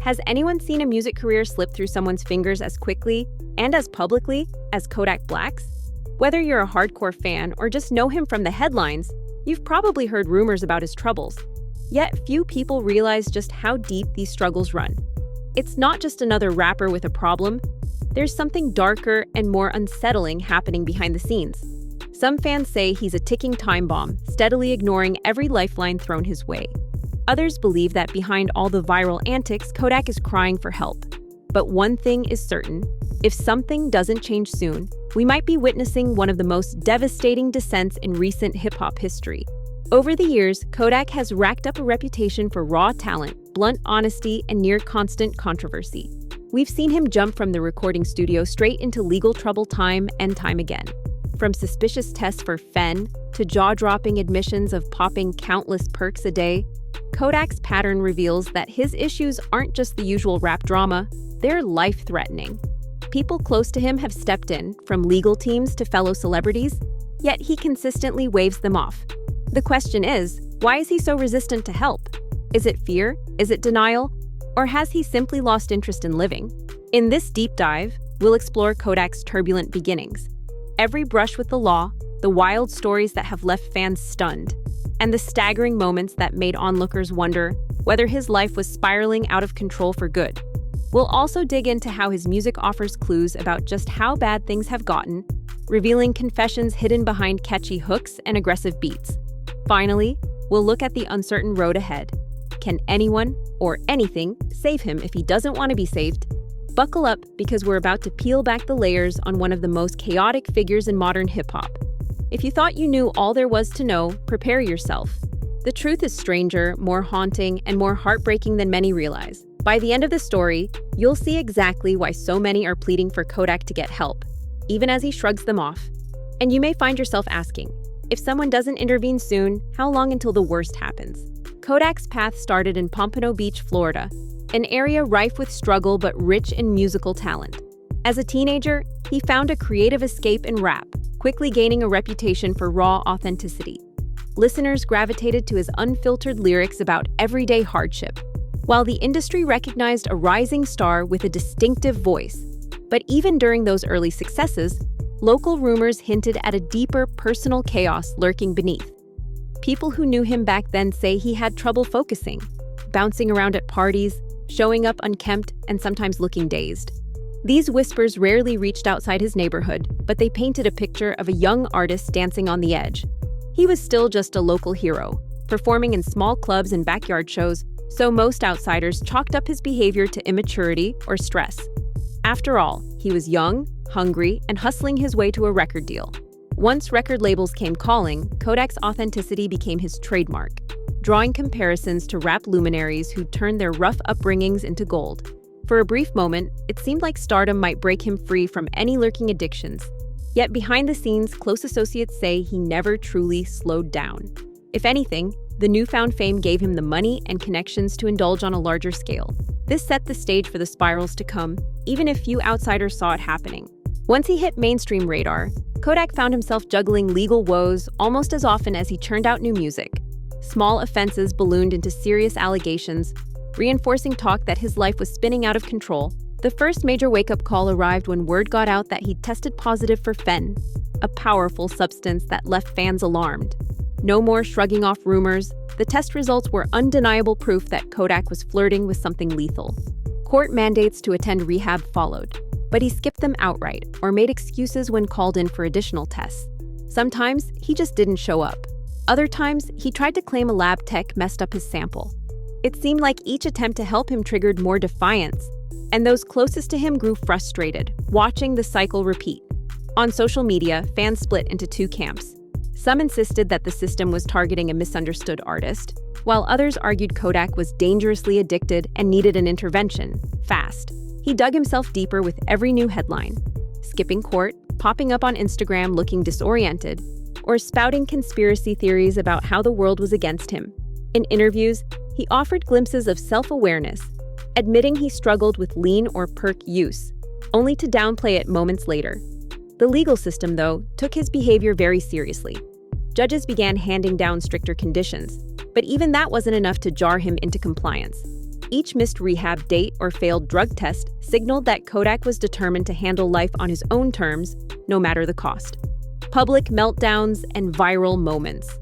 Has anyone seen a music career slip through someone's fingers as quickly and as publicly as Kodak Black's? Whether you're a hardcore fan or just know him from the headlines, you've probably heard rumors about his troubles. Yet few people realize just how deep these struggles run. It's not just another rapper with a problem. There's something darker and more unsettling happening behind the scenes. Some fans say he's a ticking time bomb, steadily ignoring every lifeline thrown his way. Others believe that behind all the viral antics, Kodak is crying for help. But one thing is certain: if something doesn't change soon, we might be witnessing one of the most devastating descents in recent hip-hop history. Over the years, Kodak has racked up a reputation for raw talent, blunt honesty, and near-constant controversy. We've seen him jump from the recording studio straight into legal trouble time and time again. From suspicious tests for fen to jaw-dropping admissions of popping countless perks a day, Kodak's pattern reveals that his issues aren't just the usual rap drama, they're life-threatening. People close to him have stepped in, from legal teams to fellow celebrities, yet he consistently waves them off. The question is, why is he so resistant to help? Is it fear? Is it denial? Or has he simply lost interest in living? In this deep dive, we'll explore Kodak's turbulent beginnings, every brush with the law, the wild stories that have left fans stunned, and the staggering moments that made onlookers wonder whether his life was spiraling out of control for good. We'll also dig into how his music offers clues about just how bad things have gotten, revealing confessions hidden behind catchy hooks and aggressive beats. Finally, we'll look at the uncertain road ahead. Can anyone or anything save him if he doesn't want to be saved? Buckle up, because we're about to peel back the layers on one of the most chaotic figures in modern hip-hop. If you thought you knew all there was to know, prepare yourself. The truth is stranger, more haunting, and more heartbreaking than many realize. By the end of the story, you'll see exactly why so many are pleading for Kodak to get help, even as he shrugs them off. And you may find yourself asking, if someone doesn't intervene soon, how long until the worst happens? Kodak's path started in Pompano Beach, Florida, an area rife with struggle but rich in musical talent. As a teenager, he found a creative escape in rap, quickly gaining a reputation for raw authenticity. Listeners gravitated to his unfiltered lyrics about everyday hardship, while the industry recognized a rising star with a distinctive voice. But even during those early successes, local rumors hinted at a deeper personal chaos lurking beneath. People who knew him back then say he had trouble focusing, bouncing around at parties, showing up unkempt, and sometimes looking dazed. These whispers rarely reached outside his neighborhood, but they painted a picture of a young artist dancing on the edge. He was still just a local hero, performing in small clubs and backyard shows, so most outsiders chalked up his behavior to immaturity or stress. After all, he was young, hungry, and hustling his way to a record deal. Once record labels came calling, Kodak's authenticity became his trademark, drawing comparisons to rap luminaries who turned their rough upbringings into gold. For a brief moment, it seemed like stardom might break him free from any lurking addictions. Yet behind the scenes, close associates say he never truly slowed down. If anything, the newfound fame gave him the money and connections to indulge on a larger scale. This set the stage for the spirals to come, even if few outsiders saw it happening. Once he hit mainstream radar, Kodak found himself juggling legal woes almost as often as he churned out new music. Small offenses ballooned into serious allegations, reinforcing talk that his life was spinning out of control. The first major wake-up call arrived when word got out that he'd tested positive for fen, a powerful substance that left fans alarmed. No more shrugging off rumors. The test results were undeniable proof that Kodak was flirting with something lethal. Court mandates to attend rehab followed, but he skipped them outright or made excuses when called in for additional tests. Sometimes he just didn't show up. Other times, he tried to claim a lab tech messed up his sample. It seemed like each attempt to help him triggered more defiance, and those closest to him grew frustrated, watching the cycle repeat. On social media, fans split into two camps. Some insisted that the system was targeting a misunderstood artist, while others argued Kodak was dangerously addicted and needed an intervention, fast. He dug himself deeper with every new headline, skipping court, popping up on Instagram looking disoriented, or spouting conspiracy theories about how the world was against him. In interviews, he offered glimpses of self-awareness, admitting he struggled with lean or perk use, only to downplay it moments later. The legal system, though, took his behavior very seriously. Judges began handing down stricter conditions, but even that wasn't enough to jar him into compliance. Each missed rehab date or failed drug test signaled that Kodak was determined to handle life on his own terms, no matter the cost. Public meltdowns and viral moments.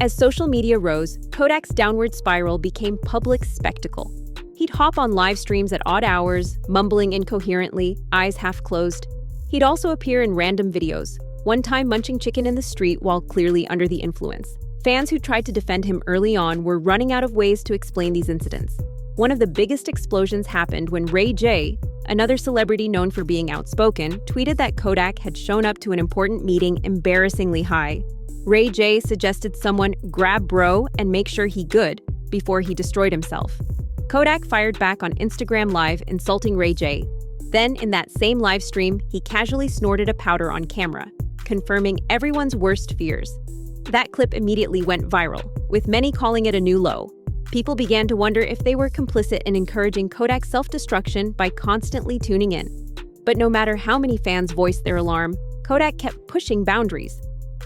As social media rose, Kodak's downward spiral became public spectacle. He'd hop on live streams at odd hours, mumbling incoherently, eyes half closed. He'd also appear in random videos, one time munching chicken in the street while clearly under the influence. Fans who tried to defend him early on were running out of ways to explain these incidents. One of the biggest explosions happened when Ray J, another celebrity known for being outspoken, tweeted that Kodak had shown up to an important meeting embarrassingly high. Ray J suggested someone grab bro and make sure he good before he destroyed himself. Kodak fired back on Instagram Live, insulting Ray J. Then, in that same live stream, he casually snorted a powder on camera, confirming everyone's worst fears. That clip immediately went viral, with many calling it a new low. People began to wonder if they were complicit in encouraging Kodak's self-destruction by constantly tuning in. But no matter how many fans voiced their alarm, Kodak kept pushing boundaries.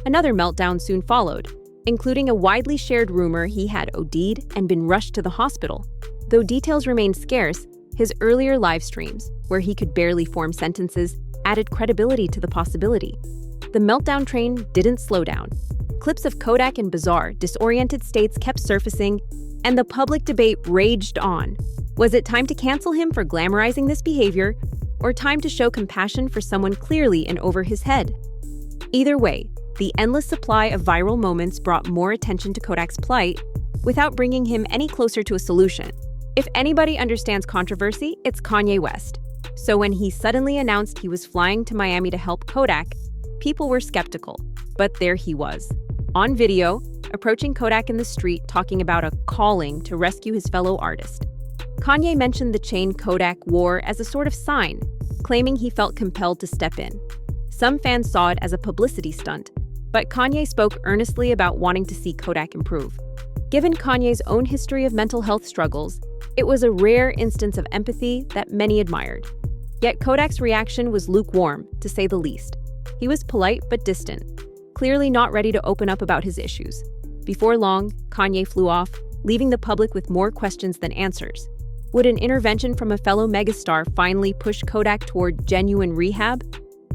Another meltdown soon followed, including a widely shared rumor he had OD'd and been rushed to the hospital. Though details remained scarce, his earlier live streams, where he could barely form sentences, added credibility to the possibility. The meltdown train didn't slow down. Clips of Kodak in bizarre, disoriented states kept surfacing, and the public debate raged on. Was it time to cancel him for glamorizing this behavior, or time to show compassion for someone clearly in over his head? Either way, the endless supply of viral moments brought more attention to Kodak's plight without bringing him any closer to a solution. If anybody understands controversy, it's Kanye West. So when he suddenly announced he was flying to Miami to help Kodak, people were skeptical. But there he was, on video, approaching Kodak in the street talking about a calling to rescue his fellow artist. Kanye mentioned the chain Kodak wore as a sort of sign, claiming he felt compelled to step in. Some fans saw it as a publicity stunt, but Kanye spoke earnestly about wanting to see Kodak improve. Given Kanye's own history of mental health struggles, it was a rare instance of empathy that many admired. Yet Kodak's reaction was lukewarm, to say the least. He was polite but distant, clearly not ready to open up about his issues. Before long, Kanye flew off, leaving the public with more questions than answers. Would an intervention from a fellow megastar finally push Kodak toward genuine rehab?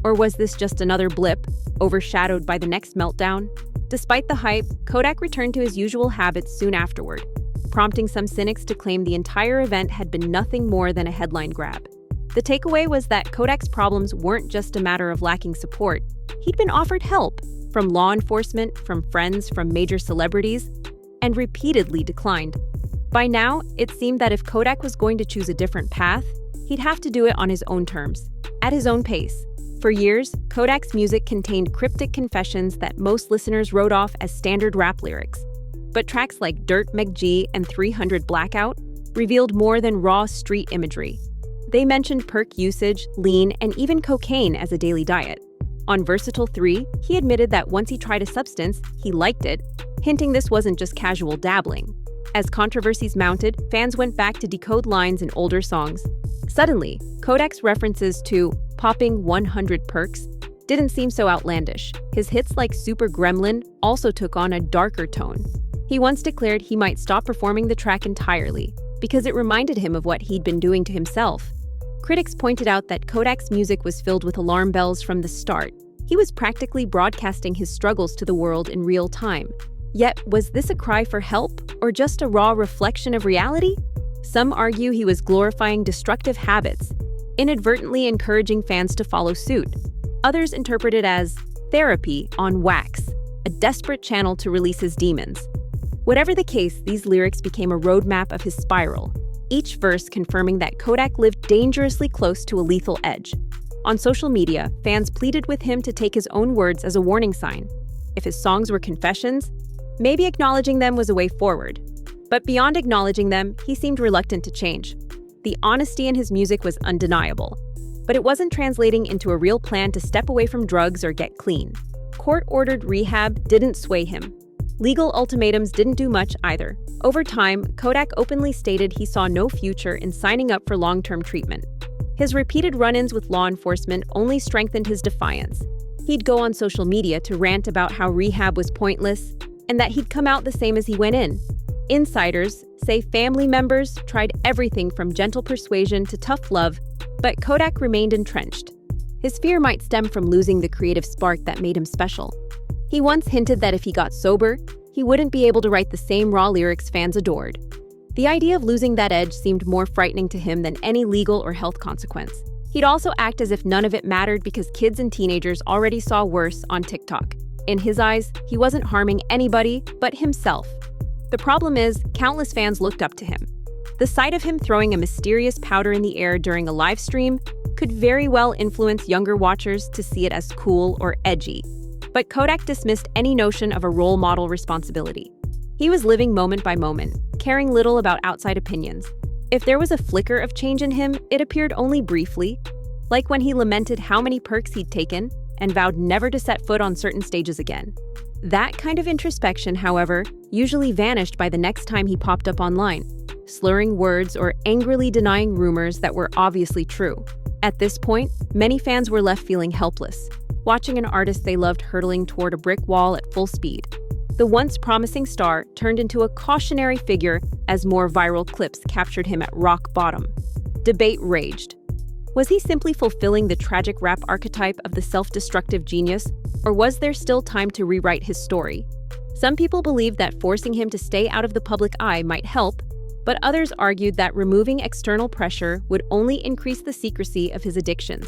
Or was this just another blip, overshadowed by the next meltdown? Despite the hype, Kodak returned to his usual habits soon afterward, prompting some cynics to claim the entire event had been nothing more than a headline grab. The takeaway was that Kodak's problems weren't just a matter of lacking support. He'd been offered help from law enforcement, from friends, from major celebrities, and repeatedly declined. By now, it seemed that if Kodak was going to choose a different path, he'd have to do it on his own terms, at his own pace. For years, Kodak's music contained cryptic confessions that most listeners wrote off as standard rap lyrics. But tracks like Dirt McG and 300 Blackout revealed more than raw street imagery. They mentioned perk usage, lean, and even cocaine as a daily diet. On Versatile 3, he admitted that once he tried a substance, he liked it, hinting this wasn't just casual dabbling. As controversies mounted, fans went back to decode lines in older songs. Suddenly, Kodak's references to popping 100 perks didn't seem so outlandish. His hits like Super Gremlin also took on a darker tone. He once declared he might stop performing the track entirely because it reminded him of what he'd been doing to himself. Critics pointed out that Kodak's music was filled with alarm bells from the start. He was practically broadcasting his struggles to the world in real time. Yet, was this a cry for help or just a raw reflection of reality? Some argue he was glorifying destructive habits, inadvertently encouraging fans to follow suit. Others interpret it as therapy on wax, a desperate channel to release his demons. Whatever the case, these lyrics became a roadmap of his spiral, each verse confirming that Kodak lived dangerously close to a lethal edge. On social media, fans pleaded with him to take his own words as a warning sign. If his songs were confessions, maybe acknowledging them was a way forward. But beyond acknowledging them, he seemed reluctant to change. The honesty in his music was undeniable, but it wasn't translating into a real plan to step away from drugs or get clean. Court-ordered rehab didn't sway him. Legal ultimatums didn't do much either. Over time, Kodak openly stated he saw no future in signing up for long-term treatment. His repeated run-ins with law enforcement only strengthened his defiance. He'd go on social media to rant about how rehab was pointless and that he'd come out the same as he went in. Insiders, say family members tried everything from gentle persuasion to tough love, but Kodak remained entrenched. His fear might stem from losing the creative spark that made him special. He once hinted that if he got sober, he wouldn't be able to write the same raw lyrics fans adored. The idea of losing that edge seemed more frightening to him than any legal or health consequence. He'd also act as if none of it mattered because kids and teenagers already saw worse on TikTok. In his eyes, he wasn't harming anybody but himself. The problem is, countless fans looked up to him. The sight of him throwing a mysterious powder in the air during a live stream could very well influence younger watchers to see it as cool or edgy. But Kodak dismissed any notion of a role model responsibility. He was living moment by moment, caring little about outside opinions. If there was a flicker of change in him, it appeared only briefly, like when he lamented how many perks he'd taken and vowed never to set foot on certain stages again. That kind of introspection, however, usually vanished by the next time he popped up online, slurring words or angrily denying rumors that were obviously true. At this point, many fans were left feeling helpless, watching an artist they loved hurtling toward a brick wall at full speed. The once promising star turned into a cautionary figure as more viral clips captured him at rock bottom. Debate raged. Was he simply fulfilling the tragic rap archetype of the self-destructive genius, or was there still time to rewrite his story? Some people believed that forcing him to stay out of the public eye might help, but others argued that removing external pressure would only increase the secrecy of his addictions.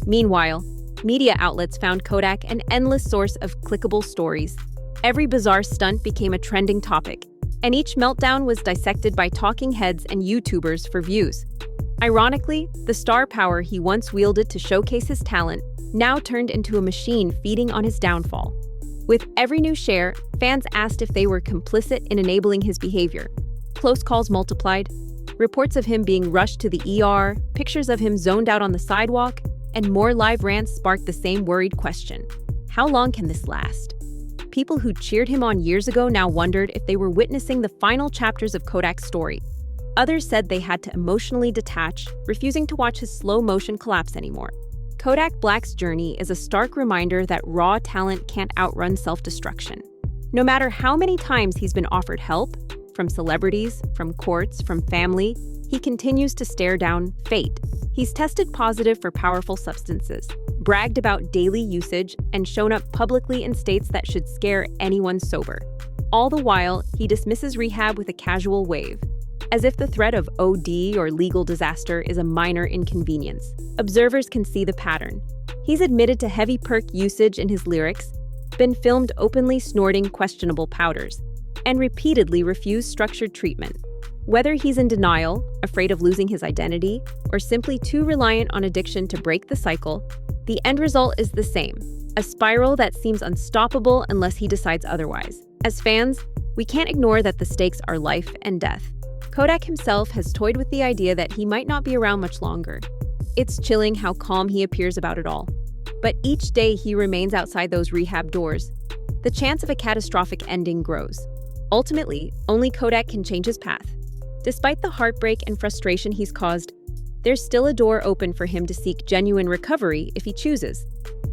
Meanwhile, media outlets found Kodak an endless source of clickable stories. Every bizarre stunt became a trending topic, and each meltdown was dissected by talking heads and YouTubers for views. Ironically, the star power he once wielded to showcase his talent now turned into a machine feeding on his downfall. With every new share, fans asked if they were complicit in enabling his behavior. Close calls multiplied. Reports of him being rushed to the ER, pictures of him zoned out on the sidewalk, and more live rants sparked the same worried question. How long can this last? People who cheered him on years ago now wondered if they were witnessing the final chapters of Kodak's story. Others said they had to emotionally detach, refusing to watch his slow-motion collapse anymore. Kodak Black's journey is a stark reminder that raw talent can't outrun self-destruction. No matter how many times he's been offered help, from celebrities, from courts, from family, he continues to stare down fate. He's tested positive for powerful substances, bragged about daily usage, and shown up publicly in states that should scare anyone sober. All the while, he dismisses rehab with a casual wave, as if the threat of OD or legal disaster is a minor inconvenience. Observers can see the pattern. He's admitted to heavy perk usage in his lyrics, been filmed openly snorting questionable powders, and repeatedly refused structured treatment. Whether he's in denial, afraid of losing his identity, or simply too reliant on addiction to break the cycle, the end result is the same, a spiral that seems unstoppable unless he decides otherwise. As fans, we can't ignore that the stakes are life and death. Kodak himself has toyed with the idea that he might not be around much longer. It's chilling how calm he appears about it all. But each day he remains outside those rehab doors, the chance of a catastrophic ending grows. Ultimately, only Kodak can change his path. Despite the heartbreak and frustration he's caused, there's still a door open for him to seek genuine recovery if he chooses.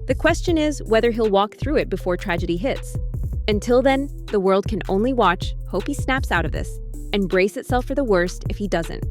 The question is whether he'll walk through it before tragedy hits. Until then, the world can only watch, hope he snaps out of this, and brace itself for the worst if he doesn't.